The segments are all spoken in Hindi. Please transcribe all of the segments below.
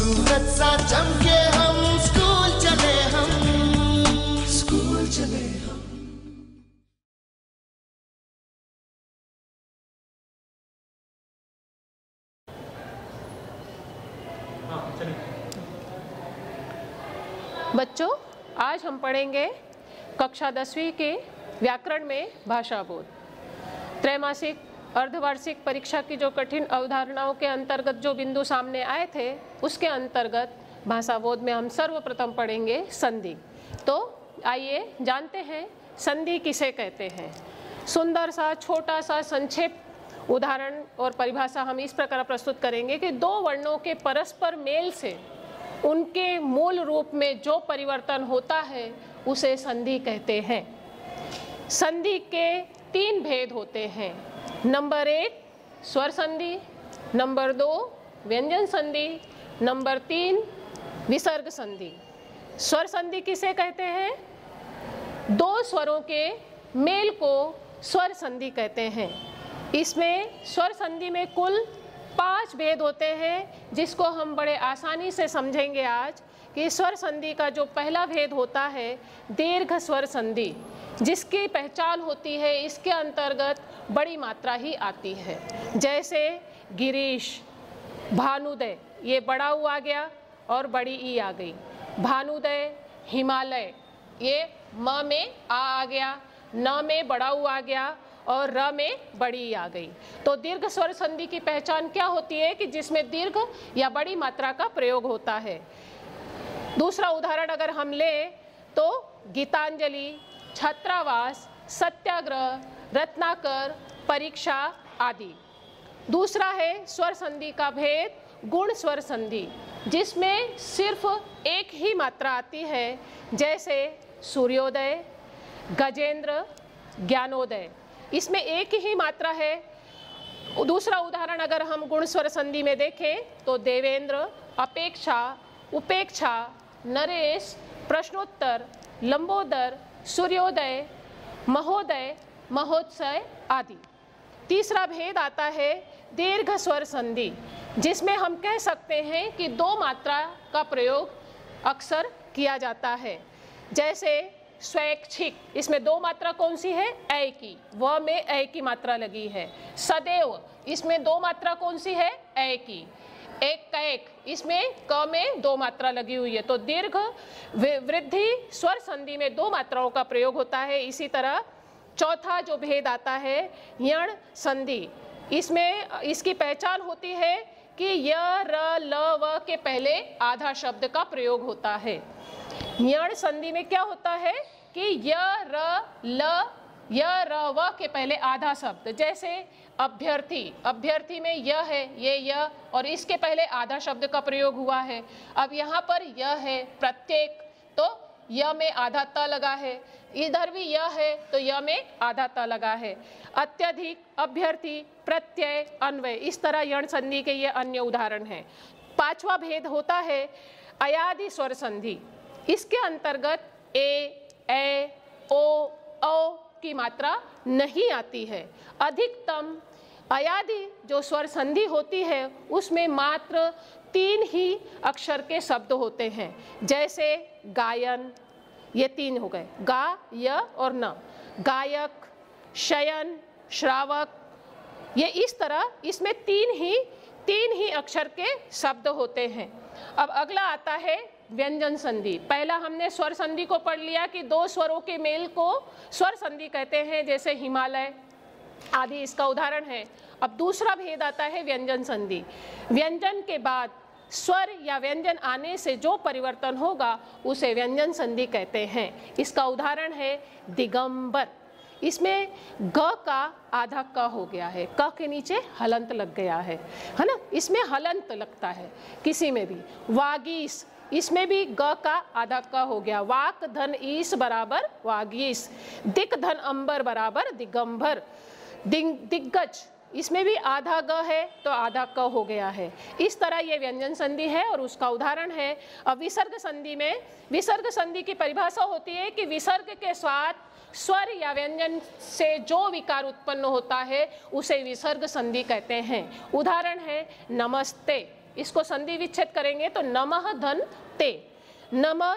सूरज सा चमके हम, स्कूल चले हम, स्कूल चले हम। बच्चों, आज हम पढ़ेंगे कक्षा 10वीं के व्याकरण में भाषा बोध। त्रैमासिक अर्धवार्षिक परीक्षा की जो कठिन अवधारणाओं के अंतर्गत जो बिंदु सामने आए थे, उसके अंतर्गत भाषा बोध में हम सर्वप्रथम पढ़ेंगे संधि। तो आइए जानते हैं संधि किसे कहते हैं। सुंदर सा छोटा सा संक्षेप उदाहरण और परिभाषा हम इस प्रकार प्रस्तुत करेंगे कि दो वर्णों के परस्पर मेल से उनके मूल रूप में जो परिवर्तन होता है उसे संधि कहते हैं। संधि के 3 भेद होते हैं। नंबर 1 स्वर संधि, नंबर 2 व्यंजन संधि, नंबर 3 विसर्ग संधि। स्वर संधि किसे कहते हैं? दो स्वरों के मेल को स्वर संधि कहते हैं। इसमें स्वर संधि में कुल 5 भेद होते हैं, जिसको हम बड़े आसानी से समझेंगे आज कि स्वर संधि का जो पहला भेद होता है दीर्घ स्वर संधि, जिसकी पहचान होती है इसके अंतर्गत बड़ी मात्रा ही आती है। जैसे गिरीश, भानुदय, ये बड़ा ऊ आ गया और बड़ी ई आ गई। भानुदय, हिमालय, ये म में आ गया, न में बड़ा ऊ आ गया और र में बड़ी ई आ गई। तो दीर्घ स्वर संधि की पहचान क्या होती है कि जिसमें दीर्घ या बड़ी मात्रा का प्रयोग होता है। दूसरा उदाहरण अगर हम लें तो गीतांजलि, छात्रावास, सत्याग्रह, रत्नाकर, परीक्षा आदि। दूसरा है स्वर संधि का भेद गुण स्वर संधि, जिसमें सिर्फ एक ही मात्रा आती है, जैसे सूर्योदय, गजेंद्र, ज्ञानोदय, इसमें एक ही मात्रा है। दूसरा उदाहरण अगर हम गुण स्वर संधि में देखें तो देवेंद्र, अपेक्षा, उपेक्षा, नरेश, प्रश्नोत्तर, लंबोदर, सूर्योदय, महोदय, महोत्सव आदि। तीसरा भेद आता है दीर्घ स्वर संधि, जिसमें हम कह सकते हैं कि 2 मात्रा का प्रयोग अक्सर किया जाता है। जैसे स्वैच्छिक, इसमें 2 मात्रा कौन सी है? ऐ की, व में ऐ की मात्रा लगी है। सदैव, इसमें 2 मात्रा कौन सी है? ऐ की। एक कैक, इसमें क में 2 मात्रा लगी हुई है। तो दीर्घ वृद्धि स्वर संधि में 2 मात्राओं का प्रयोग होता है। इसी तरह चौथा जो भेद आता है यण संधि, इसमें इसकी पहचान होती है कि य, र, ल, व के पहले आधा शब्द का प्रयोग होता है। यण संधि में क्या होता है कि य, र, ल, य, र, व के पहले आधा शब्द। जैसे अभ्यर्थी, अभ्यर्थी में य है, ये य और इसके पहले आधा शब्द का प्रयोग हुआ है। अब यहाँ पर य है प्रत्येक, तो य में आधा त लगा है। इधर भी य है तो य में आधा त लगा है। अत्यधिक, अभ्यर्थी, प्रत्यय, अन्वय, इस तरह यण संधि के ये अन्य उदाहरण हैं। 5वां भेद होता है अयादि स्वर संधि। इसके अंतर्गत ए, ओ, औ की मात्रा नहीं आती है। अधिकतम अयादि जो स्वर संधि होती है उसमें मात्र 3 ही अक्षर के शब्द होते हैं। जैसे गायन, ये 3 हो गए, गा, य और न। गायक, शयन, श्रावक, ये इस तरह इसमें 3 ही अक्षर के शब्द होते हैं। अब अगला आता है व्यंजन संधि। पहला हमने स्वर संधि को पढ़ लिया कि 2 स्वरों के मेल को स्वर संधि कहते हैं, जैसे हिमालय आदि इसका उदाहरण है। अब दूसरा भेद आता है व्यंजन संधि। व्यंजन के बाद स्वर या व्यंजन आने से जो परिवर्तन होगा उसे व्यंजन संधि कहते हैं। इसका उदाहरण है दिगंबर, इसमें ग का आधा क हो गया है, क के नीचे हलंत लग गया है ना, इसमें हलंत लगता है किसी में भी। वागीश, इसमें भी ग का आधा क हो गया, वाक धन ईस बराबर वागीश। दिक धन अंबर बराबर दिगंबर। दिग्गज, इसमें भी आधा ग है तो आधा क हो गया है। इस तरह ये व्यंजन संधि है और उसका उदाहरण है। अब विसर्ग संधि में, विसर्ग संधि की परिभाषा होती है कि विसर्ग के साथ स्वर या व्यंजन से जो विकार उत्पन्न होता है उसे विसर्ग संधि कहते हैं। उदाहरण है नमस्ते, इसको संधि विच्छेद करेंगे तो नमः धन ते, नमः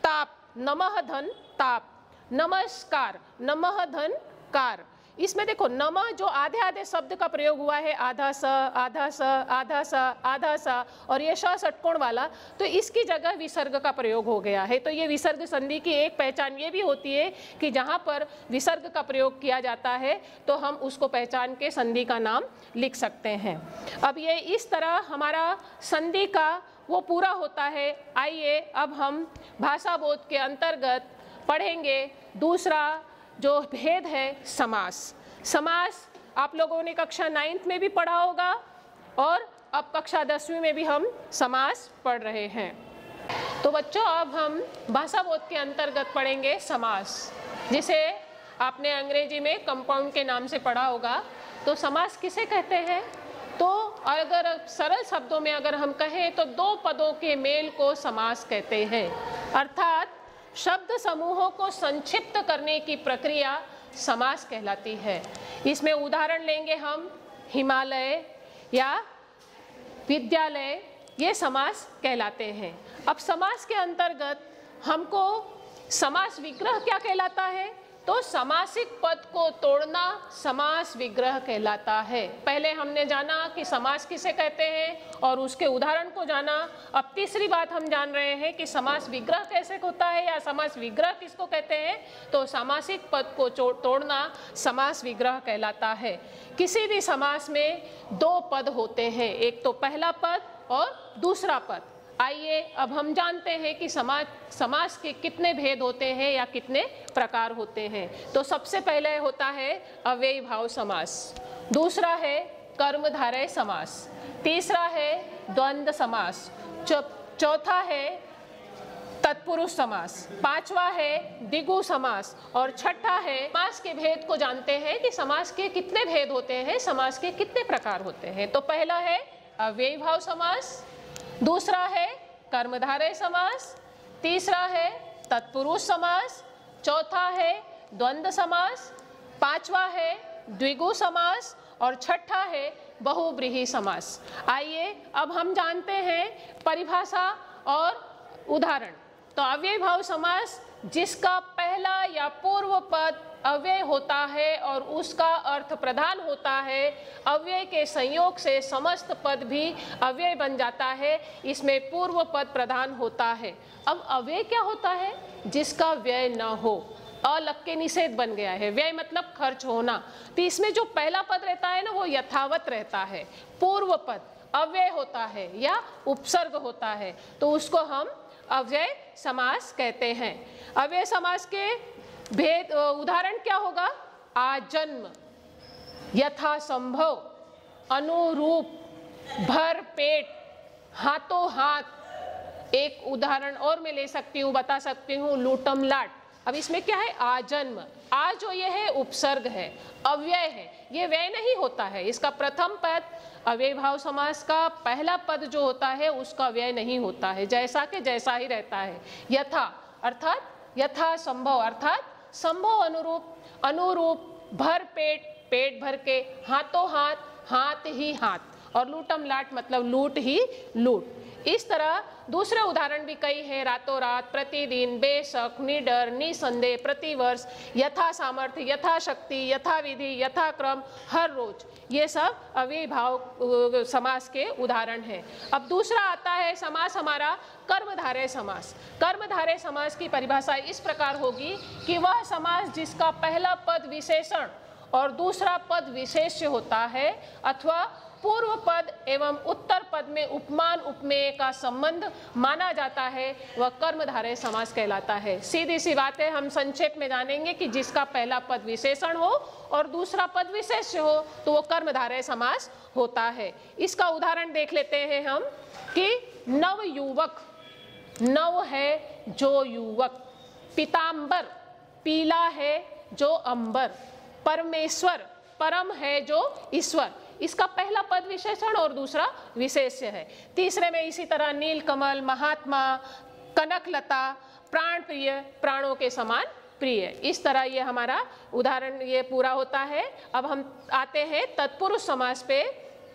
ताप, नमः धन ताप, नमस्कार, नमः धन कार। इसमें देखो नमः जो आधे आधे शब्द का प्रयोग हुआ है, आधा स आधा स आधा स आधा सा, और ये श षटकोण वाला, तो इसकी जगह विसर्ग का प्रयोग हो गया है। तो ये विसर्ग संधि की एक पहचान ये भी होती है कि जहाँ पर विसर्ग का प्रयोग किया जाता है तो हम उसको पहचान के संधि का नाम लिख सकते हैं। अब ये इस तरह हमारा संधि का वो पूरा होता है। आइए अब हम भाषा बोध के अंतर्गत पढ़ेंगे दूसरा जो भेद है समास। समास आप लोगों ने कक्षा 9th में भी पढ़ा होगा और अब कक्षा 10वीं में भी हम समास पढ़ रहे हैं। तो बच्चों अब हम भाषा बोध के अंतर्गत पढ़ेंगे समास, जिसे आपने अंग्रेजी में कंपाउंड के नाम से पढ़ा होगा। तो समास किसे कहते हैं? तो अगर सरल शब्दों में अगर हम कहें तो दो पदों के मेल को समास कहते हैं, अर्थात शब्द समूहों को संक्षिप्त करने की प्रक्रिया समास कहलाती है। इसमें उदाहरण लेंगे हम हिमालय या विद्यालय, ये समास कहलाते हैं। अब समास के अंतर्गत हमको समास विग्रह क्या कहलाता है? तो समासिक पद को तोड़ना समास विग्रह कहलाता है। पहले हमने जाना कि समास किसे कहते हैं और उसके उदाहरण को जाना। अब तीसरी बात हम जान रहे हैं कि समास विग्रह कैसे होता है या समास विग्रह किसको कहते हैं। तो समासिक पद को तोड़ना समास विग्रह कहलाता है। किसी भी समास में दो पद होते हैं, एक तो पहला पद और दूसरा पद। आइए अब हम जानते हैं कि समास के कितने भेद होते हैं या कितने प्रकार होते हैं। तो सबसे पहले होता है अव्ययी भाव समास, दूसरा है कर्मधारय समास, तीसरा है द्वंद्व समास, चौथा है तत्पुरुष समास, पांचवा है द्विगु समास और छठा है। समास के भेद को जानते हैं कि समास के कितने भेद होते हैं, समास के कितने प्रकार होते हैं। तो पहला है अव्ययी भाव समास, दूसरा है कर्मधारय समास, तीसरा है तत्पुरुष समास, चौथा है द्वंद्व समास, पांचवा है द्विगु समास और छठा है बहुब्रीहि समास। आइए अब हम जानते हैं परिभाषा और उदाहरण। तो अव्ययी भाव समास जिसका पहला या पूर्व पद अव्यय होता है और उसका अर्थ प्रधान होता है, अव्यय के संयोग से समस्त पद भी अव्यय बन जाता है, इसमें पूर्व पद प्रधान होता है। अब अव्यय क्या होता है? जिसका व्यय न हो, अलग के निषेध बन गया है। व्यय मतलब खर्च होना। तो इसमें जो पहला पद रहता है ना वो यथावत रहता है, पूर्व पद अव्यय होता है या उपसर्ग होता है, तो उसको हम अव्यय समास कहते हैं। अव्यय समास के भेद उदाहरण क्या होगा? आजन्म, यथा संभव, अनुरूप, भर पेट, हाथों हाथ। एक उदाहरण और मैं ले सकती हूँ, बता सकती हूँ, लूटम लाट। अब इसमें क्या है? आजन्म, आ जो ये है उपसर्ग है, अव्यय है, ये व्यय नहीं होता है। इसका प्रथम पद अव्ययी भाव समास का पहला पद जो होता है उसका व्यय नहीं होता है, जैसा के जैसा ही रहता है। यथा अर्थात यथा संभव अर्थात संभव अनुरूप, अनुरूप, भर पेट पेट भर के, हाथों हाथ हाथ ही हाथ, और लूटम लाट मतलब लूट ही लूट। इस तरह दूसरे उदाहरण भी कई हैं, रातों रात, प्रतिदिन, बेशक, निडर, निसंदेह, प्रतिवर्ष, यथा सामर्थ्य, यथा शक्ति, यथा विधि, यथा क्रम, हर रोज। ये सब अव्ययी भाव समास के उदाहरण हैं। अब दूसरा आता है समास हमारा कर्मधारय समास। कर्मधारय समास की परिभाषा इस प्रकार होगी कि वह समास जिसका पहला पद विशेषण और दूसरा पद विशेष्य होता है, अथवा पूर्व पद एवं उत्तर पद में उपमान उपमेय का संबंध माना जाता है, वह कर्मधारय समास कहलाता है। सीधी सी बात है, हम संक्षेप में जानेंगे कि जिसका पहला पद विशेषण हो और दूसरा पद विशेष्य हो तो वो कर्मधारय समास होता है। इसका उदाहरण देख लेते हैं हम कि नव युवक, नव है जो युवक, पीतांबर, पीला है जो अंबर, परमेश्वर, परम है जो ईश्वर। इसका पहला पद विशेषण और दूसरा विशेष्य है। तीसरे में इसी तरह नीलकमल, महात्मा, कनकलता, प्राण प्रिय, प्राणों के समान प्रिय। इस तरह ये हमारा उदाहरण ये पूरा होता है। अब हम आते हैं तत्पुरुष समास पे।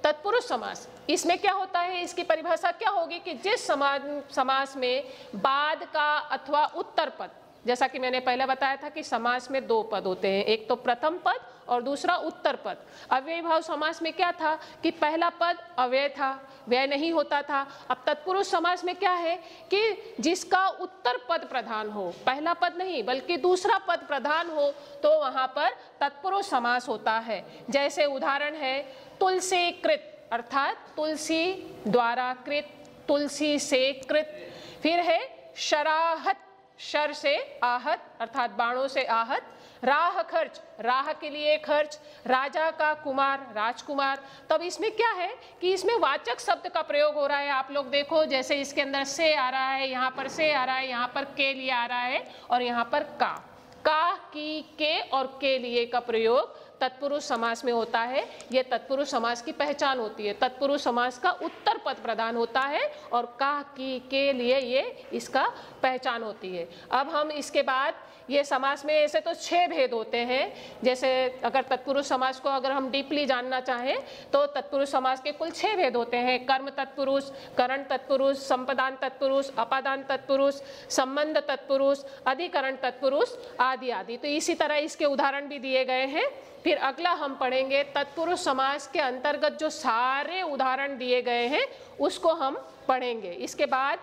तत्पुरुष समास, इसमें क्या होता है, इसकी परिभाषा क्या होगी कि जिस समास में बाद का अथवा उत्तर पद, जैसा कि मैंने पहले बताया था कि समास में दो पद होते हैं, एक तो प्रथम पद और दूसरा उत्तर पद। अव्ययी भाव समास में क्या था कि पहला पद अव्यय था, व्यय नहीं होता था। अब तत्पुरुष समास में क्या है कि जिसका उत्तर पद प्रधान हो, पहला पद नहीं बल्कि दूसरा पद प्रधान हो, तो वहां पर तत्पुरुष समास होता है। जैसे उदाहरण है तुलसी कृत, अर्थात तुलसी द्वारा कृत, तुलसी से कृत। फिर है शराहत, शर से आहत अर्थात बाणों से आहत। राह खर्च, राह के लिए खर्च। राजा का कुमार, राजकुमार। तब इसमें क्या है कि इसमें वाचक शब्द का प्रयोग हो रहा है। आप लोग देखो जैसे इसके अंदर से आ रहा है, यहाँ पर से आ रहा है, यहाँ पर के लिए आ रहा है और यहाँ पर का, की, के और के लिए का प्रयोग तत्पुरुष समास में होता है। यह तत्पुरुष समास की पहचान होती है। तत्पुरुष समास का उत्तर पद प्रधान होता है और का, की, के लिए ये इसका पहचान होती है। अब हम इसके बाद ये समास में ऐसे तो 6 भेद होते हैं। जैसे अगर तत्पुरुष समास को अगर हम डीपली जानना चाहें तो तत्पुरुष समास के कुल 6 भेद होते हैं। कर्म तत्पुरुष, करण तत्पुरुष, संपदान तत्पुरुष, अपादान तत्पुरुष, संबंध तत्पुरुष, अधिकरण तत्पुरुष आदि आदि। तो इसी तरह इसके उदाहरण भी दिए गए हैं। फिर अगला हम पढ़ेंगे तत्पुरुष समास के अंतर्गत जो सारे उदाहरण दिए गए हैं उसको हम पढ़ेंगे। इसके बाद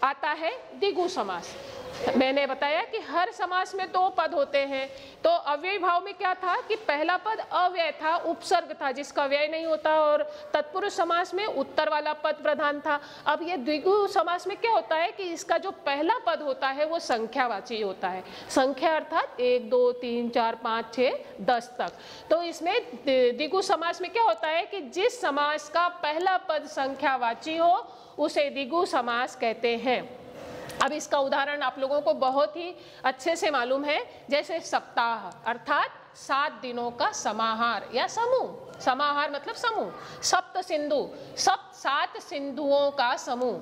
आता है द्विगु समास। मैंने बताया कि हर समास में 2 पद होते हैं। तो अव्ययी भाव में क्या था कि पहला पद अव्यय था, उपसर्ग था जिसका व्यय नहीं होता, और तत्पुरुष समास में उत्तर वाला पद प्रधान था। अब ये द्विगु समास में क्या होता है कि इसका जो पहला पद होता है वो संख्यावाची होता है। संख्या अर्थात 1 2 3 4 5 6 10 तक। तो इसमें द्विगु समास में क्या होता है कि जिस समास का पहला पद संख्यावाची हो उसे द्विगु समास कहते हैं। अब इसका उदाहरण आप लोगों को बहुत ही अच्छे से मालूम है। जैसे सप्ताह अर्थात 7 दिनों का समाहार या समूह। समाहार मतलब समूह। सप्त सिंधु, 7 सिंधुओं का समूह।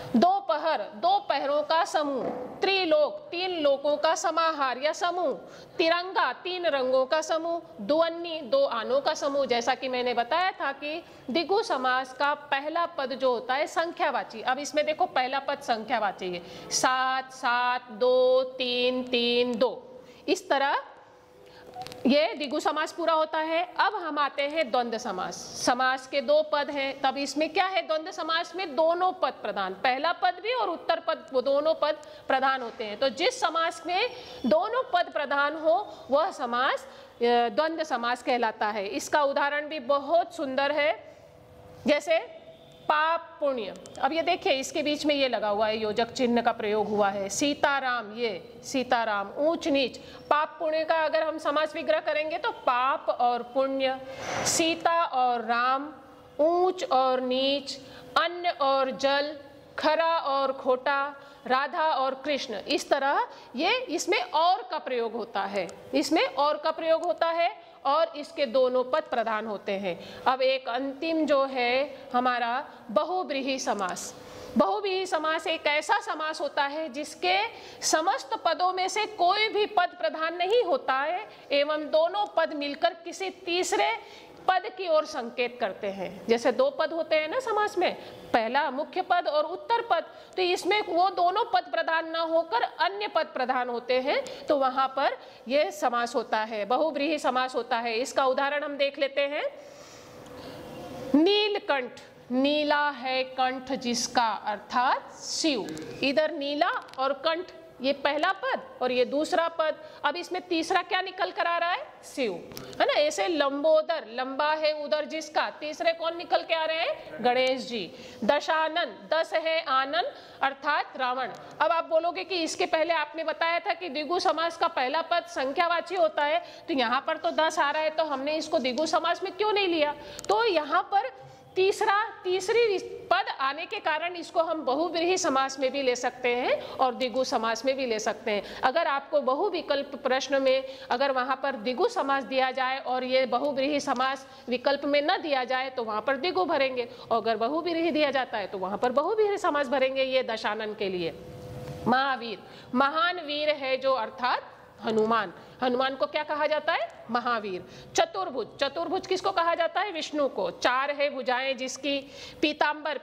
दोपहर, 2 पहरों का समूह। त्रिलोक, 3 लोकों का समाहार या समूह। तिरंगा, 3 रंगों का समूह। दुअन्नी, 2 आनों का समूह। जैसा कि मैंने बताया था कि द्विगु समास का पहला पद जो होता है संख्यावाची। अब इसमें देखो पहला पद संख्यावाची है, 7 7 2 3 3 2। इस तरह ये द्विगु समास पूरा होता है। अब हम आते हैं द्वंद्व समास। समास के 2 पद हैं। तब इसमें क्या है, द्वंद्व समास में दोनों पद प्रधान, पहला पद भी और उत्तर पद, वो दोनों पद प्रधान होते हैं। तो जिस समास में दोनों पद प्रधान हो वह समास द्वंद्व समास कहलाता है। इसका उदाहरण भी बहुत सुंदर है। जैसे पाप पुण्य। अब ये देखिए इसके बीच में ये लगा हुआ है, योजक चिन्ह का प्रयोग हुआ है। सीताराम, ये सीताराम। ऊंच नीच, पाप पुण्य का अगर हम समास विग्रह करेंगे तो पाप और पुण्य, सीता और राम, ऊंच और नीच, अन्न और जल, खरा और खोटा, राधा और कृष्ण। इस तरह ये इसमें और का प्रयोग होता है, इसमें और का प्रयोग होता है और इसके दोनों पद प्रधान होते हैं। अब एक अंतिम जो है हमारा बहुव्रीहि समास। बहुव्रीहि समास एक ऐसा समास होता है जिसके समस्त पदों में से कोई भी पद प्रधान नहीं होता है एवं दोनों पद मिलकर किसी तीसरे पद की ओर संकेत करते हैं। जैसे 2 पद होते हैं ना समास में, पहला मुख्य पद और उत्तर पद, तो इसमें वो दोनों पद प्रधान ना होकर अन्य पद प्रधान होते हैं, तो वहां पर यह समास होता है, बहुव्रीहि समास होता है। इसका उदाहरण हम देख लेते हैं। नीलकंठ, नीला है कंठ जिसका, अर्थात शिव। इधर नीला और कंठ, ये पहला पद और ये दूसरा पद। अब इसमें तीसरा क्या निकल कर आ रहा है, शिव, है ना। ऐसे लंबोदर, लंबा है उदर जिसका, तीसरे कौन निकल के आ रहे हैं, गणेश जी। दशानन, 10 है आनंद अर्थात रावण। अब आप बोलोगे कि इसके पहले आपने बताया था कि द्विगु समास का पहला पद संख्यावाची होता है, तो यहाँ पर तो 10 आ रहा है, तो हमने इसको द्विगु समास में क्यों नहीं लिया। तो यहाँ पर तीसरी पद आने के कारण इसको हम बहुव्रीहि समास में भी ले सकते हैं और द्विगु समास में भी ले सकते हैं। अगर आपको बहुविकल्प प्रश्न में अगर वहां पर द्विगु समास दिया जाए और ये बहुव्रीहि समास विकल्प में न दिया जाए तो वहां पर द्विगु भरेंगे, और अगर बहुव्रीहि दिया जाता है तो वहां पर बहुव्रीहि समास भरेंगे। ये दशानन के लिए। महावीर, महान वीर है जो, अर्थात हनुमान। हनुमान को क्या कहा जाता है? महावीर। चतुर्भुज, चतुर्भुज किसको कहा जाता है? विष्णु को। चार है भुजाएं जिसकी। पीतांबर,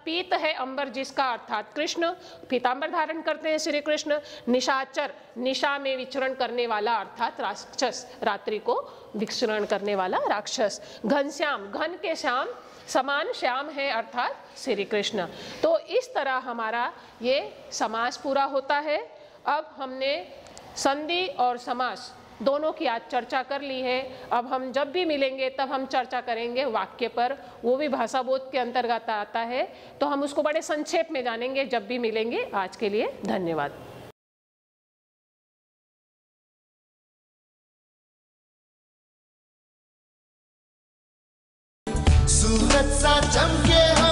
पीत है अंबर जिसका, अर्थात कृष्ण, पीतांबर धारण करते हैं श्री कृष्ण। निशाचर, निशा में विचरण करने वाला अर्थात राक्षस, रात्रि को विचरण करने वाला राक्षस। घनश्याम, घन के श्याम, समान श्याम है अर्थात श्री कृष्ण। तो इस तरह हमारा ये समास पूरा होता है। अब हमने संधि और समास दोनों की आज चर्चा कर ली है। अब हम जब भी मिलेंगे तब हम चर्चा करेंगे वाक्य पर, वो भी भाषा बोध के अंतर्गत आता है, तो हम उसको बड़े संक्षेप में जानेंगे जब भी मिलेंगे। आज के लिए धन्यवाद। सूरज सा चमके